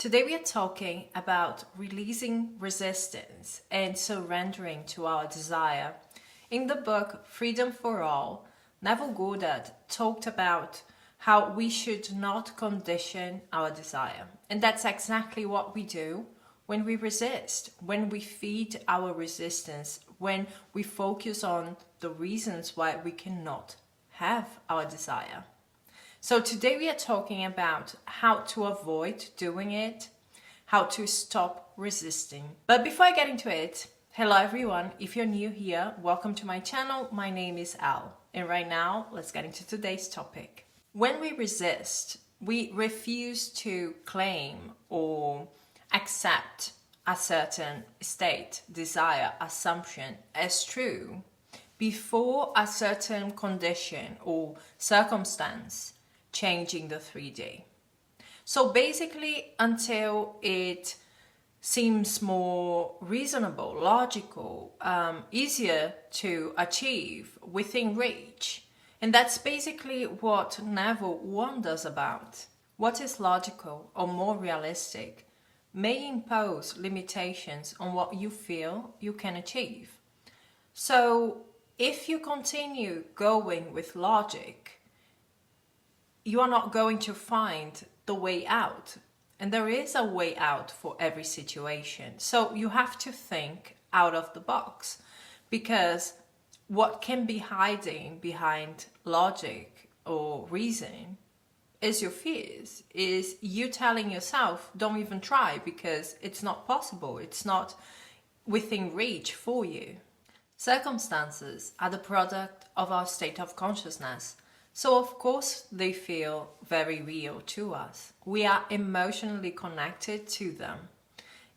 Today we are talking about releasing resistance and surrendering to our desire. In the book Freedom for All, Neville Goddard talked about how we should not condition our desire. And that's exactly what we do when we resist, when we feed our resistance, when we focus on the reasons why we cannot have our desire. So today we are talking about how to avoid doing it, how to stop resisting. But before I get into it, hello everyone. If you're new here, welcome to my channel. My name is Al. And right now, let's get into today's topic. When we resist, we refuse to claim or accept a certain state, desire, assumption as true before a certain condition or circumstance changing the 3D. So basically, until it seems more reasonable, logical, easier to achieve, within reach. And that's basically what Neville warned us about. What is logical or more realistic may impose limitations on what you feel you can achieve. So if you continue going with logic, you are not going to find the way out. And there is a way out for every situation. So you have to think out of the box, because what can be hiding behind logic or reason is your fears, is you telling yourself, don't even try because it's not possible. It's not within reach for you. Circumstances are the product of our state of consciousness. So of course they feel very real to us. We are emotionally connected to them.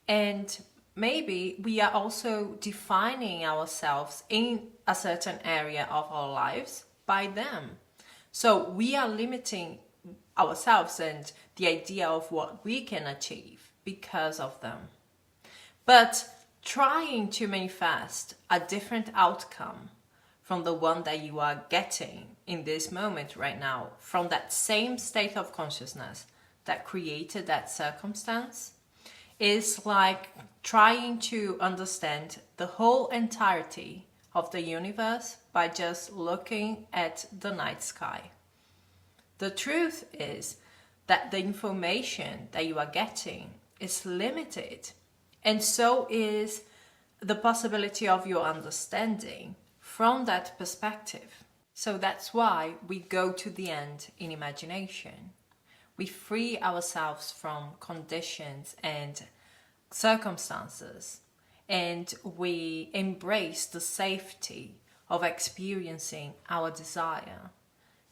And maybe we are also defining ourselves in a certain area of our lives by them. So we are limiting ourselves and the idea of what we can achieve because of them. But trying to manifest a different outcome from the one that you are getting in this moment right now, from that same state of consciousness that created that circumstance, is like trying to understand the whole entirety of the universe by just looking at the night sky. The truth is that the information that you are getting is limited, and so is the possibility of your understanding from that perspective. So that's why we go to the end in imagination. We free ourselves from conditions and circumstances, and we embrace the safety of experiencing our desire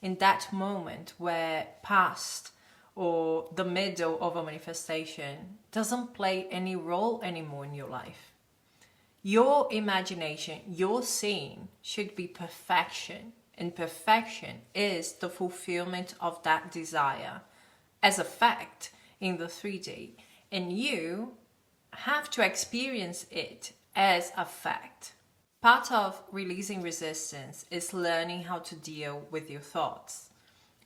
in that moment where past or the middle of a manifestation doesn't play any role anymore in your life. Your imagination, your seeing should be perfection, and perfection is the fulfillment of that desire as a fact in the 3D, and you have to experience it as a fact. Part of releasing resistance is learning how to deal with your thoughts.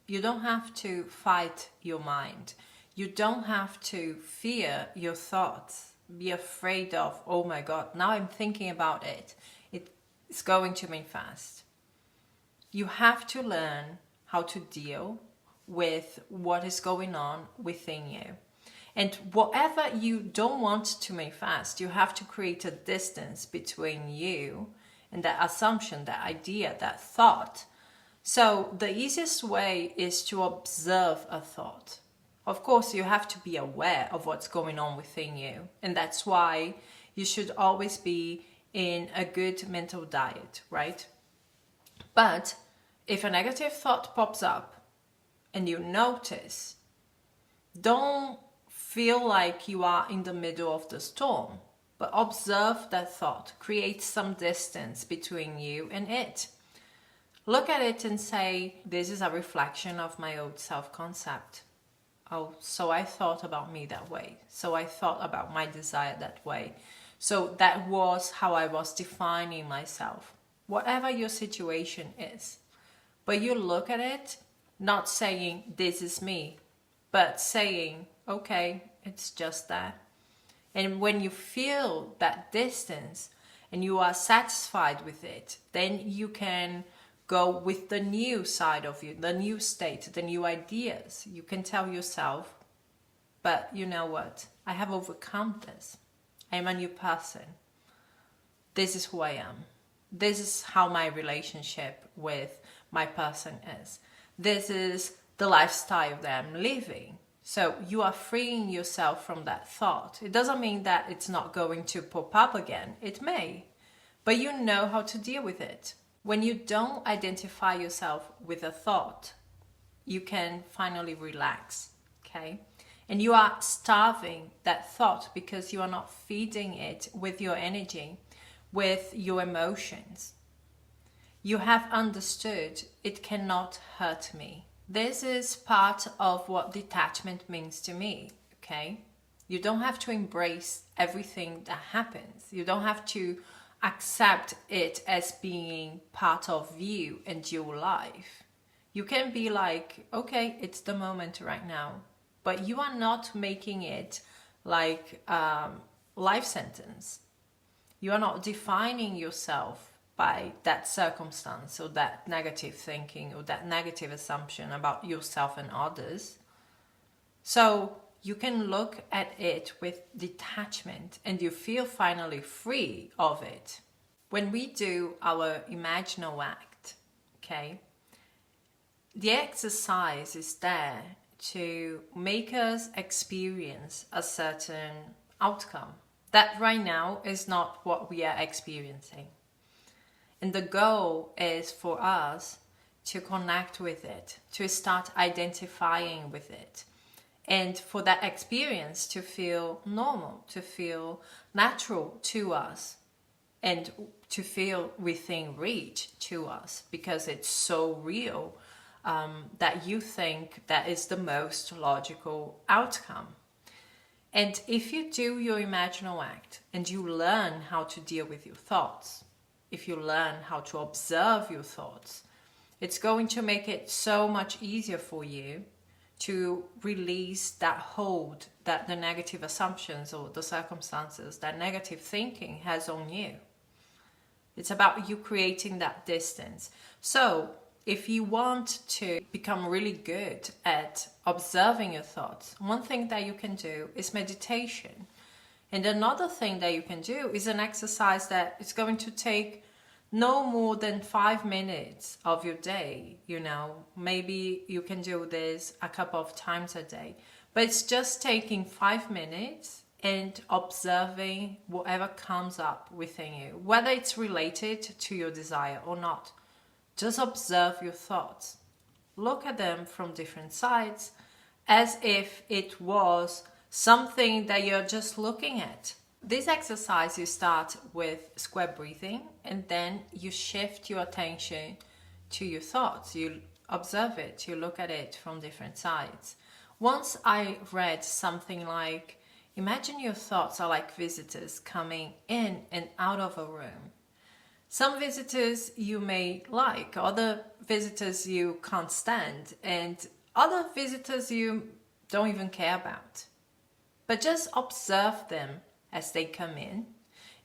You don't have to fight your mind. You don't have to fear your thoughts. Be afraid of, oh my God, now I'm thinking about it. It's going to manifest. You have to learn how to deal with what is going on within you. And whatever you don't want to manifest, you have to create a distance between you and that assumption, that idea, that thought. So the easiest way is to observe a thought. Of course, you have to be aware of what's going on within you. And that's why you should always be in a good mental diet, right? But if a negative thought pops up and you notice, don't feel like you are in the middle of the storm, but observe that thought. Create some distance between you and it. Look at it and say, this is a reflection of my old self-concept. Oh, so I thought about me that way. So I thought about my desire that way. So that was how I was defining myself. Whatever your situation is. But you look at it, not saying, this is me, but saying, okay, It's just there. And when you feel that distance and you are satisfied with it, then you can go with the new side of you, the new state, the new ideas. You can tell yourself, but you know what? I have overcome this. I am a new person. This is who I am. This is how my relationship with my person is. This is the lifestyle that I'm living. So you are freeing yourself from that thought. It doesn't mean that it's not going to pop up again. It may, but you know how to deal with it. When you don't identify yourself with a thought, you can finally relax, okay? And you are starving that thought because you are not feeding it with your energy, with your emotions. You have understood it cannot hurt me. This is part of what detachment means to me, okay? You don't have to embrace everything that happens. You don't have to accept it as being part of you and your life. You can be like, okay, it's the moment right now, but you are not making it like a life sentence. You are not defining yourself by that circumstance or that negative thinking or that negative assumption about yourself and others. So you can look at it with detachment and you feel finally free of it. When we do our Imaginal Act, okay, the exercise is there to make us experience a certain outcome that right now is not what we are experiencing. And the goal is for us to connect with it, to start identifying with it, and for that experience to feel normal, to feel natural to us, and to feel within reach to us, because it's so real that you think that is the most logical outcome. And if you do your Imaginal Act and you learn how to deal with your thoughts, if you learn how to observe your thoughts, it's going to make it so much easier for you to release that hold that the negative assumptions or the circumstances, that negative thinking has on you. It's about you creating that distance. So if you want to become really good at observing your thoughts, one thing that you can do is meditation. And another thing that you can do is an exercise that is going to take no more than 5 minutes of your day. You know, maybe you can do this a couple of times a day, but it's just taking 5 minutes and observing whatever comes up within you, whether it's related to your desire or not. Just observe your thoughts. Look at them from different sides as if it was something that you're just looking at. This exercise, you start with square breathing and then you shift your attention to your thoughts. You observe it, you look at it from different sides. Once I read something like, imagine your thoughts are like visitors coming in and out of a room. Some visitors you may like, other visitors you can't stand, and other visitors you don't even care about. But just observe them as they come in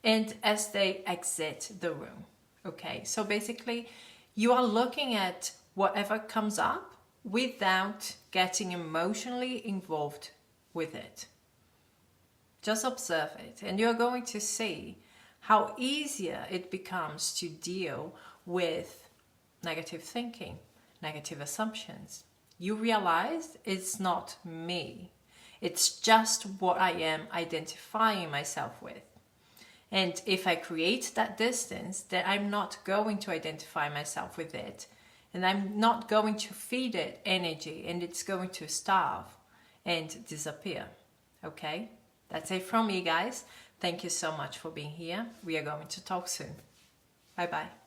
and as they exit the room. Okay, so basically you are looking at whatever comes up without getting emotionally involved with it. Just observe it and you're going to see how easier it becomes to deal with negative thinking, negative assumptions. You realize it's not me. It's just what I am identifying myself with. And if I create that distance, then I'm not going to identify myself with it. And I'm not going to feed it energy, and it's going to starve and disappear. Okay? That's it from me, guys. Thank you so much for being here. We are going to talk soon. Bye-bye.